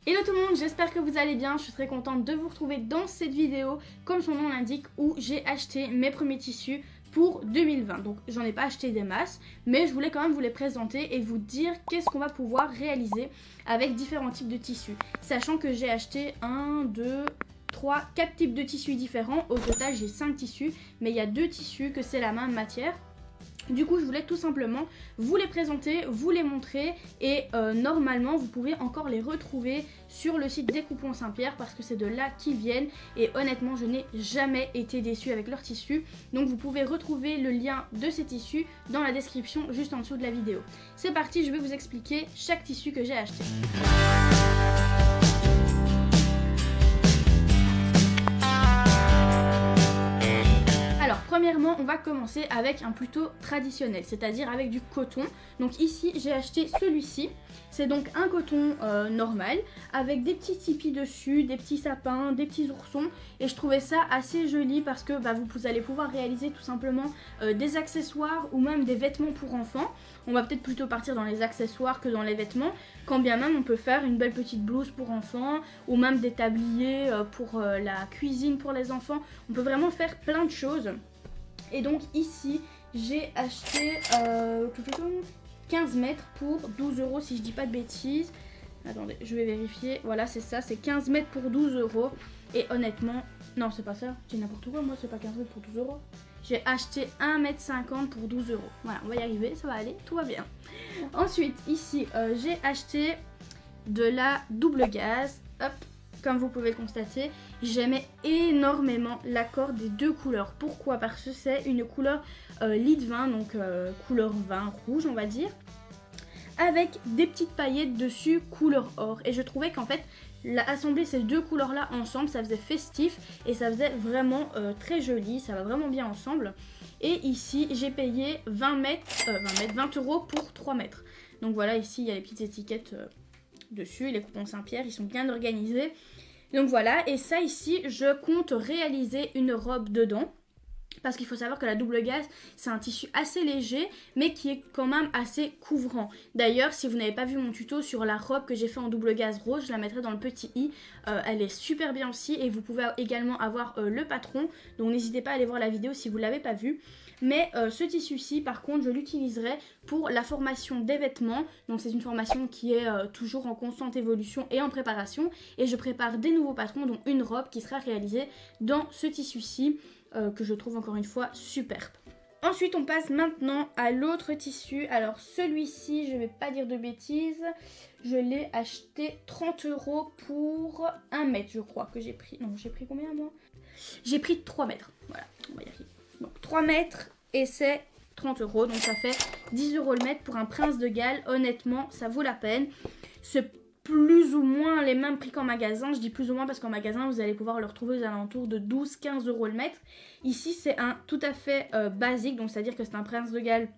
Hello tout le monde, j'espère que vous allez bien, je suis très contente de vous retrouver dans cette vidéo, comme son nom l'indique, où j'ai acheté mes premiers tissus pour 2020. Donc j'en ai pas acheté des masses, mais je voulais quand même vous les présenter et vous dire qu'est-ce qu'on va pouvoir réaliser avec différents types de tissus. Sachant que j'ai acheté 1, 2, 3, 4 types de tissus différents, au total j'ai 5 tissus, mais il y a 2 tissus que c'est la même matière. Du coup je voulais tout simplement vous les présenter, vous les montrer et normalement vous pouvez encore les retrouver sur le site Découpons Saint-Pierre parce que c'est de là qu'ils viennent et honnêtement je n'ai jamais été déçue avec leurs tissus. Donc vous pouvez retrouver le lien de ces tissus dans la description juste en dessous de la vidéo. C'est parti, je vais vous expliquer chaque tissu que j'ai acheté. Premièrement, on va commencer avec un plutôt traditionnel, c'est-à-dire avec du coton. Donc ici, j'ai acheté celui-ci. C'est donc un coton normal, avec des petits tipis dessus, des petits sapins, des petits oursons. Et je trouvais ça assez joli parce que vous allez pouvoir réaliser tout simplement des accessoires ou même des vêtements pour enfants. On va peut-être plutôt partir dans les accessoires que dans les vêtements. Quand bien même, on peut faire une belle petite blouse pour enfants ou même des tabliers pour la cuisine pour les enfants. On peut vraiment faire plein de choses. Et donc ici, j'ai acheté 15 mètres pour 12 € si je dis pas de bêtises. Attendez, je vais vérifier. Voilà, c'est ça, c'est 15 mètres pour 12 €. Et honnêtement, non, c'est pas ça. Je dis n'importe quoi, moi, c'est pas 15 mètres pour 12 €. J'ai acheté 1,50 m pour 12 €. Voilà, on va y arriver, ça va aller, tout va bien. Ensuite, ici, j'ai acheté de la double gaze. Hop. Comme vous pouvez le constater, j'aimais énormément l'accord des deux couleurs. Pourquoi? Parce que c'est une couleur lit vin, donc couleur vin rouge on va dire, avec des petites paillettes dessus couleur or. Et je trouvais qu'en fait, assembler ces deux couleurs là ensemble, ça faisait festif et ça faisait vraiment très joli, ça va vraiment bien ensemble. Et ici, j'ai payé 20 € pour 3 mètres. Donc voilà, ici il y a les petites étiquettes dessus, les coupons Saint-Pierre, ils sont bien organisés. Donc voilà, et ça ici, je compte réaliser une robe dedans. Parce qu'il faut savoir que la double gaze, c'est un tissu assez léger, mais qui est quand même assez couvrant. D'ailleurs, si vous n'avez pas vu mon tuto sur la robe que j'ai fait en double gaze rose, je la mettrai dans le petit i. Elle est super bien aussi et vous pouvez également avoir le patron. Donc n'hésitez pas à aller voir la vidéo si vous ne l'avez pas vu. Mais ce tissu-ci, par contre, je l'utiliserai pour la formation des vêtements. Donc c'est une formation qui est toujours en constante évolution et en préparation. Et je prépare des nouveaux patrons, dont une robe qui sera réalisée dans ce tissu-ci. Que je trouve encore une fois superbe. Ensuite on passe maintenant à l'autre tissu. Alors celui-ci, je vais pas dire de bêtises, je l'ai acheté 30 € pour 1 mètre je crois que j'ai pris. Non, j'ai pris combien moi? J'ai pris 3 mètres, voilà, on va y arriver. Donc 3 mètres et c'est 30 €, donc ça fait 10 € le mètre pour un Prince de Galles. Honnêtement ça vaut la peine. C'est plus ou moins les mêmes prix qu'en magasin. Je dis plus ou moins parce qu'en magasin vous allez pouvoir le retrouver aux alentours de 12-15 € le mètre. Ici c'est un tout à fait basique, donc c'est à dire que c'est un Prince de Galles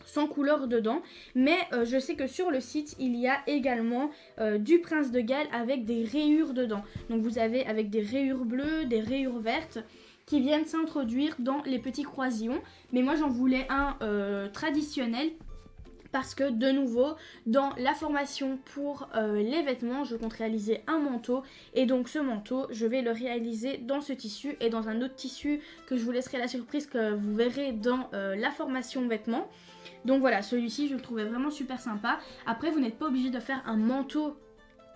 sans couleur dedans, mais je sais que sur le site il y a également du Prince de Galles avec des rayures dedans. Donc vous avez avec des rayures bleues, des rayures vertes qui viennent s'introduire dans les petits croisillons, mais moi j'en voulais un traditionnel. Parce que de nouveau, dans la formation pour les vêtements, je compte réaliser un manteau. Et donc ce manteau, je vais le réaliser dans ce tissu et dans un autre tissu que je vous laisserai la surprise que vous verrez dans la formation vêtements. Donc voilà, celui-ci, je le trouvais vraiment super sympa. Après, vous n'êtes pas obligé de faire un manteau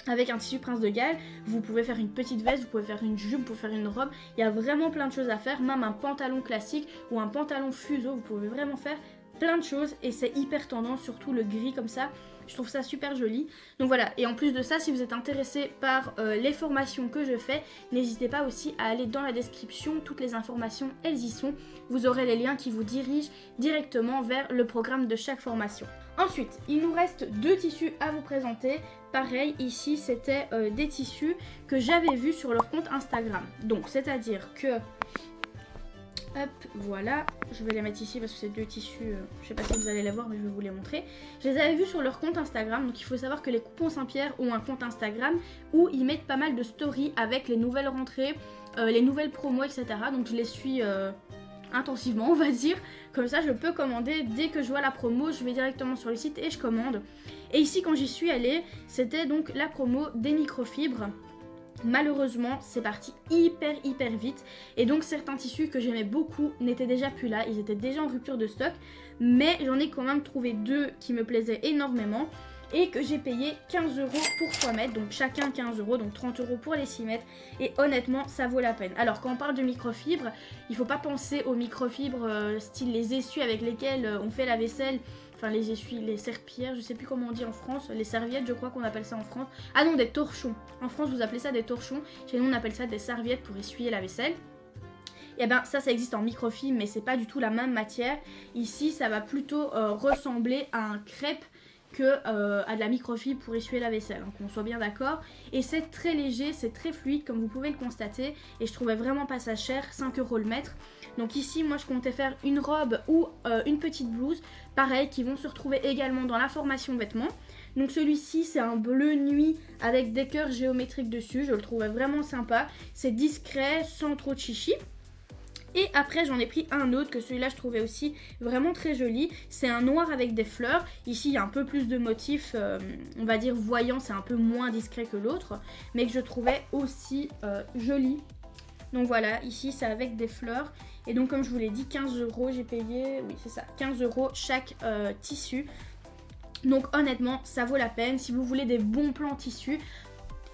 avec un tissu Prince de Galles. Vous pouvez faire une petite veste, vous pouvez faire une jupe, vous pouvez faire une robe. Il y a vraiment plein de choses à faire. Même un pantalon classique ou un pantalon fuseau, vous pouvez vraiment faire plein de choses et c'est hyper tendance, surtout le gris comme ça, je trouve ça super joli. Donc voilà, et en plus de ça, si vous êtes intéressé par les formations que je fais, n'hésitez pas aussi à aller dans la description, toutes les informations elles y sont, vous aurez les liens qui vous dirigent directement vers le programme de chaque formation. Ensuite, il nous reste 2 tissus à vous présenter. Pareil, ici c'était des tissus que j'avais vus sur leur compte Instagram. Donc c'est à dire que hop, voilà, je vais les mettre ici parce que c'est 2 tissus, je sais pas si vous allez les voir mais je vais vous les montrer. Je les avais vus sur leur compte Instagram, donc il faut savoir que les coupons Saint-Pierre ont un compte Instagram où ils mettent pas mal de stories avec les nouvelles rentrées, les nouvelles promos, etc. Donc je les suis intensivement on va dire, comme ça je peux commander dès que je vois la promo, je vais directement sur le site et je commande. Et ici quand j'y suis allée, c'était donc la promo des microfibres. Malheureusement, c'est parti hyper vite et donc certains tissus que j'aimais beaucoup n'étaient déjà plus là, ils étaient déjà en rupture de stock, mais j'en ai quand même trouvé 2 qui me plaisaient énormément et que j'ai payé 15 € pour 3 mètres, donc chacun 15 €, donc 30 € pour les 6 mètres et honnêtement ça vaut la peine. Alors quand on parle de microfibres, il faut pas penser aux microfibres style les essuies avec lesquels on fait la vaisselle. Enfin les essuies, les serpillères, je sais plus comment on dit en France, les serviettes je crois qu'on appelle ça en France. Ah non, des torchons. En France vous appelez ça des torchons, chez nous on appelle ça des serviettes pour essuyer la vaisselle. Et ben ça existe en microfibre mais c'est pas du tout la même matière. Ici ça va plutôt ressembler à un crêpe que à de la microfibre pour essuyer la vaisselle, hein, qu'on soit bien d'accord. Et c'est très léger, c'est très fluide comme vous pouvez le constater et je trouvais vraiment pas ça cher, 5 € le mètre. Donc ici moi je comptais faire une robe ou une petite blouse, pareil, qui vont se retrouver également dans la formation vêtements. Donc celui-ci c'est un bleu nuit avec des cœurs géométriques dessus, je le trouvais vraiment sympa, c'est discret sans trop de chichi. Et après j'en ai pris un autre que celui-là je trouvais aussi vraiment très joli. C'est un noir avec des fleurs. Ici il y a un peu plus de motifs, on va dire voyants, c'est un peu moins discret que l'autre. Mais que je trouvais aussi joli. Donc voilà, ici c'est avec des fleurs. Et donc comme je vous l'ai dit, 15 € j'ai payé, oui c'est ça, 15 € chaque tissu. Donc honnêtement ça vaut la peine. Si vous voulez des bons plans tissus,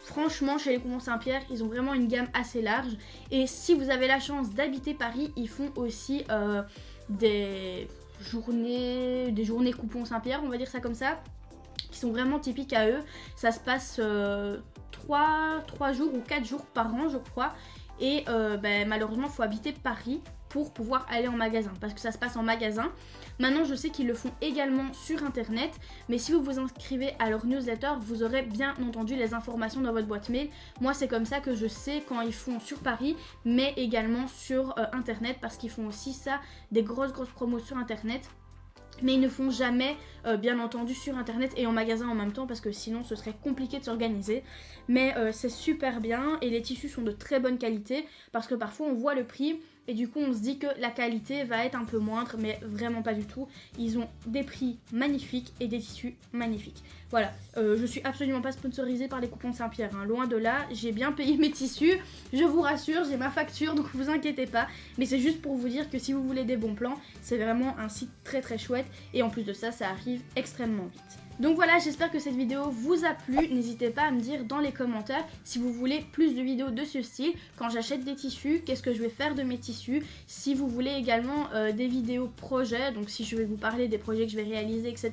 franchement, chez les Coupons Saint-Pierre, ils ont vraiment une gamme assez large. Et si vous avez la chance d'habiter Paris, ils font aussi des journées Coupons Saint-Pierre, on va dire ça comme ça, qui sont vraiment typiques à eux. Ça se passe 3 jours ou 4 jours par an, je crois. Et malheureusement, il faut habiter Paris pour pouvoir aller en magasin, parce que ça se passe en magasin. Maintenant je sais qu'ils le font également sur internet, mais si vous vous inscrivez à leur newsletter, vous aurez bien entendu les informations dans votre boîte mail. Moi c'est comme ça que je sais quand ils font sur Paris, mais également sur internet, parce qu'ils font aussi ça, des grosses promos sur internet. Mais ils ne font jamais, bien entendu, sur internet et en magasin en même temps, parce que sinon ce serait compliqué de s'organiser. Mais c'est super bien et les tissus sont de très bonne qualité, parce que parfois on voit le prix et du coup on se dit que la qualité va être un peu moindre, mais vraiment pas du tout. Ils ont des prix magnifiques et des tissus magnifiques. Voilà, je suis absolument pas sponsorisée par les Coupons Saint-Pierre, hein. Loin de là, j'ai bien payé mes tissus, je vous rassure, j'ai ma facture, donc vous inquiétez pas. Mais c'est juste pour vous dire que si vous voulez des bons plans, c'est vraiment un site très chouette. Et en plus de ça, ça arrive extrêmement vite. Donc voilà, j'espère que cette vidéo vous a plu. N'hésitez pas à me dire dans les commentaires si vous voulez plus de vidéos de ce style. Quand j'achète des tissus, qu'est-ce que je vais faire de mes tissus. Si vous voulez également des vidéos projets, donc si je vais vous parler des projets que je vais réaliser, etc.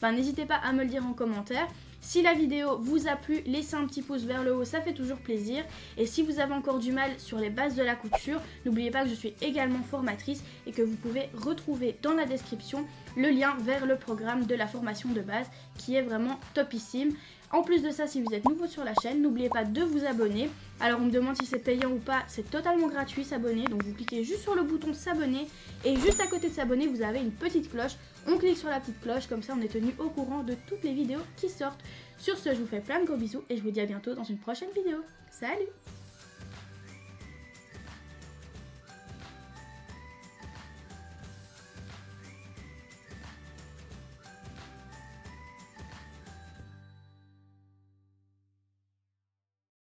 N'hésitez pas à me le dire en commentaire. Si la vidéo vous a plu, laissez un petit pouce vers le haut, ça fait toujours plaisir. Et si vous avez encore du mal sur les bases de la couture, n'oubliez pas que je suis également formatrice et que vous pouvez retrouver dans la description le lien vers le programme de la formation de base qui est vraiment topissime. En plus de ça, si vous êtes nouveau sur la chaîne, n'oubliez pas de vous abonner. Alors on me demande si c'est payant ou pas, c'est totalement gratuit s'abonner. Donc vous cliquez juste sur le bouton s'abonner et juste à côté de s'abonner, vous avez une petite cloche. On clique sur la petite cloche, comme ça on est tenu au courant de toutes les vidéos qui sortent. Sur ce, je vous fais plein de gros bisous et je vous dis à bientôt dans une prochaine vidéo. Salut!